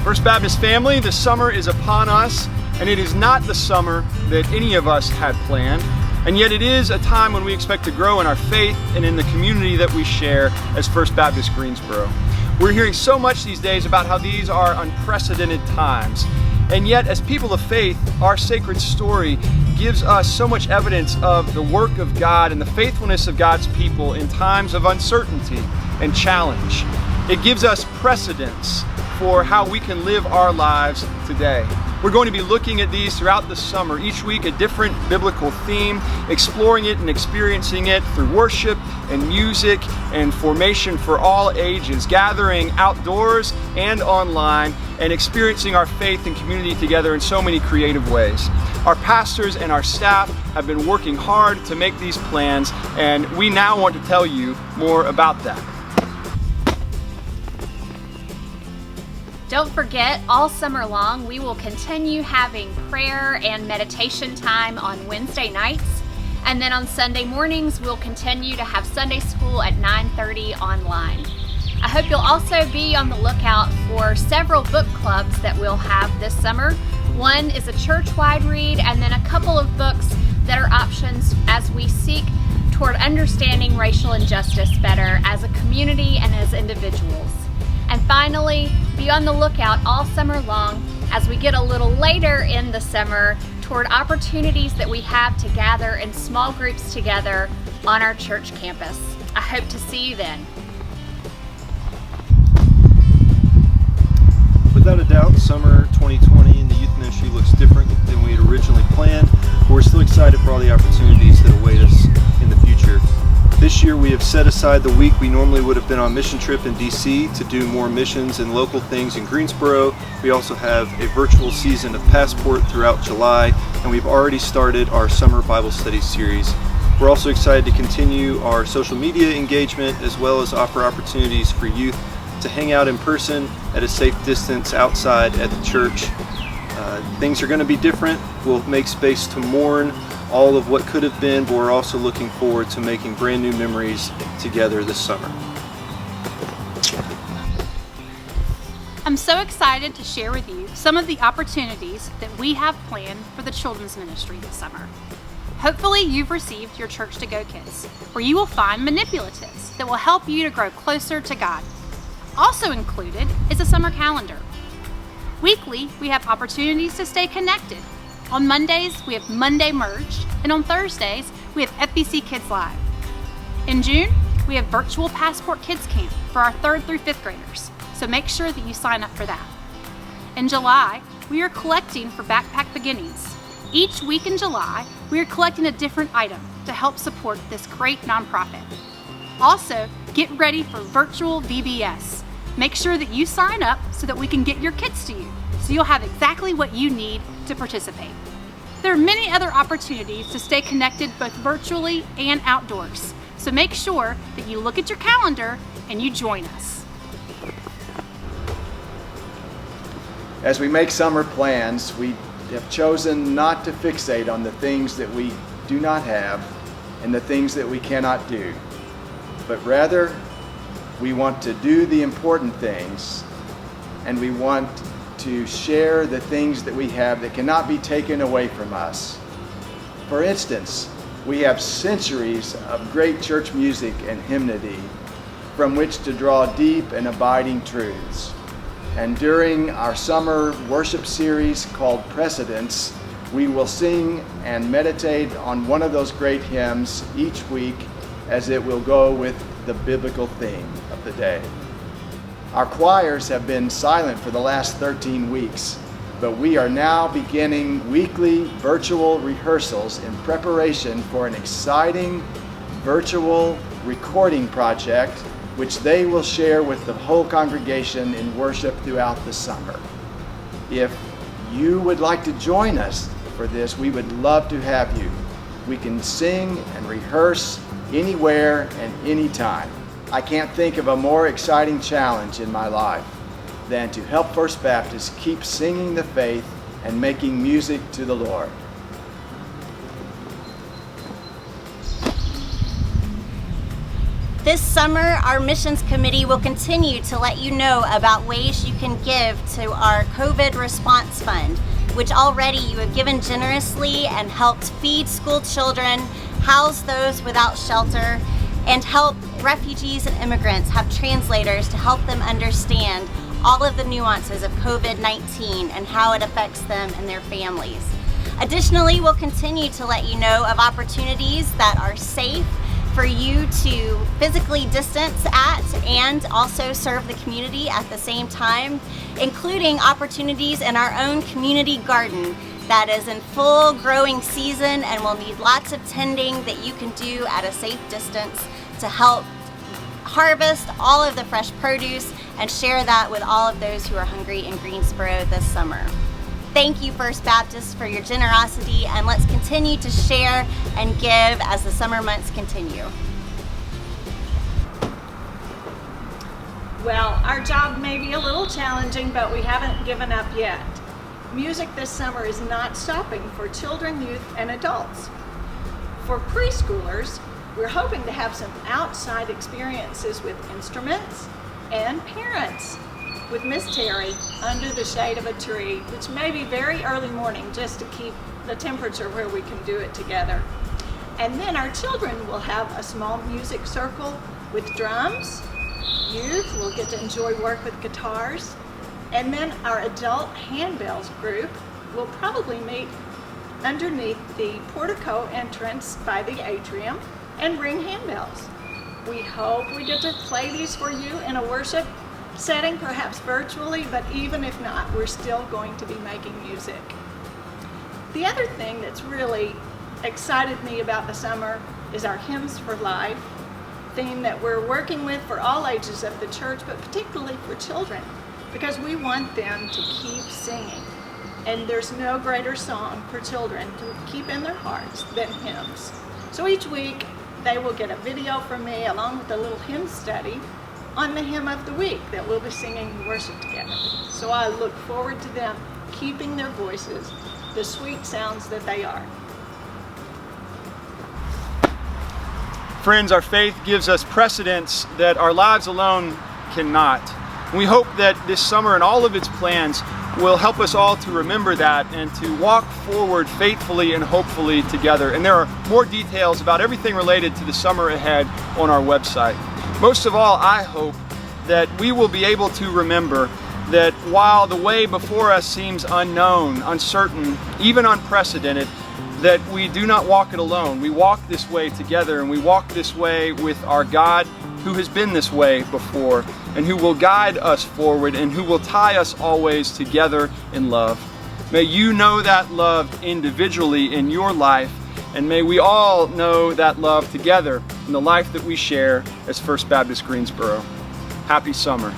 First Baptist family, the summer is upon us, and it is not the summer that any of us had planned, and yet it is a time when we expect to grow in our faith and in the community that we share as First Baptist Greensboro. We're hearing so much these days about how these are unprecedented times, and yet as people of faith, our sacred story gives us so much evidence of the work of God and the faithfulness of God's people in times of uncertainty and challenge. It gives us precedence for how we can live our lives today. We're going to be looking at these throughout the summer, each week a different biblical theme, exploring it and experiencing it through worship and music and formation for all ages, gathering outdoors and online and experiencing our faith and community together in so many creative ways. Our pastors and our staff have been working hard to make these plans, and we now want to tell you more about that. Don't forget, all summer long, we will continue having prayer and meditation time on Wednesday nights. And then on Sunday mornings, we'll continue to have Sunday school at 9:30 online. I hope you'll also be on the lookout for several book clubs that we'll have this summer. One is a church-wide read, and then a couple of books that are options as we seek toward understanding racial injustice better as a community and as individuals. And finally, be on the lookout all summer long as we get a little later in the summer toward opportunities that we have to gather in small groups together on our church campus. I hope to see you then. Without a doubt, summer 2020 in the youth ministry looks different than we had originally planned, but we're still excited for all the opportunities that await us in the future. This year we have set aside the week we normally would have been on mission trip in DC to do more missions and local things in Greensboro. We also have a virtual season of Passport throughout July, and we've already started our summer Bible study series. We're also excited to continue our social media engagement as well as offer opportunities for youth to hang out in person at a safe distance outside at the church. Things are going to be different. We'll make space to mourn all of what could have been, but we're also looking forward to making brand new memories together this summer. I'm so excited to share with you some of the opportunities that we have planned for the children's ministry this summer. Hopefully you've received your Church to Go kits, where you will find manipulatives that will help you to grow closer to God. Also included is a summer calendar. Weekly, we have opportunities to stay connected. On Mondays, we have Monday Merged, and on Thursdays, we have FBC Kids Live. In June, we have Virtual Passport Kids Camp for our 3rd through 5th graders, so make sure that you sign up for that. In July, we are collecting for Backpack Beginnings. Each week in July, we are collecting a different item to help support this great nonprofit. Also, get ready for Virtual VBS. Make sure that you sign up so that we can get your kits to you, so you'll have exactly what you need to participate. There are many other opportunities to stay connected both virtually and outdoors, so make sure that you look at your calendar and you join us. As we make summer plans, we have chosen not to fixate on the things that we do not have and the things that we cannot do, but rather we want to do the important things, and we want to share the things that we have that cannot be taken away from us. For instance, we have centuries of great church music and hymnody from which to draw deep and abiding truths. And during our summer worship series called Precedence, we will sing and meditate on one of those great hymns each week as it will go with the biblical theme of the day. Our choirs have been silent for the last 13 weeks, but we are now beginning weekly virtual rehearsals in preparation for an exciting virtual recording project which they will share with the whole congregation in worship throughout the summer. If you would like to join us for this, we would love to have you. We can sing and rehearse anywhere and anytime. I can't think of a more exciting challenge in my life than to help First Baptist keep singing the faith and making music to the Lord. This summer, our missions committee will continue to let you know about ways you can give to our COVID response fund, which already you have given generously and helped feed school children, house those without shelter, and help refugees and immigrants have translators to help them understand all of the nuances of COVID-19 and how it affects them and their families. Additionally, we'll continue to let you know of opportunities that are safe for you to physically distance at and also serve the community at the same time, including opportunities in our own community garden that is in full growing season and will need lots of tending that you can do at a safe distance to help harvest all of the fresh produce and share that with all of those who are hungry in Greensboro this summer. Thank you, First Baptist, for your generosity, and let's continue to share and give as the summer months continue. Well, our job may be a little challenging, but we haven't given up yet. Music this summer is not stopping for children, youth, and adults. For preschoolers, we're hoping to have some outside experiences with instruments and parents with Miss Terri under the shade of a tree, which may be very early morning just to keep the temperature where we can do it together. And then our children will have a small music circle with drums. Youth will get to enjoy work with guitars. And then our adult handbells group will probably meet underneath the portico entrance by the atrium and ring handbells. We hope we get to play these for you in a worship setting, perhaps virtually, but even if not, we're still going to be making music. The other thing that's really excited me about the summer is our Hymns for Life theme that we're working with for all ages of the church, but particularly for children, because we want them to keep singing. And there's no greater song for children to keep in their hearts than hymns. So each week they will get a video from me along with a little hymn study on the hymn of the week that we'll be singing and worship together. So I look forward to them keeping their voices the sweet sounds that they are. Friends, our faith gives us precedence that our lives alone cannot. We hope that this summer and all of its plans will help us all to remember that and to walk forward faithfully and hopefully together. And there are more details about everything related to the summer ahead on our website. Most of all, I hope that we will be able to remember that while the way before us seems unknown, uncertain, even unprecedented, that we do not walk it alone. We walk this way together, and we walk this way with our God who has been this way before and who will guide us forward and who will tie us always together in love. May you know that love individually in your life, and may we all know that love together in the life that we share as First Baptist Greensboro. Happy summer.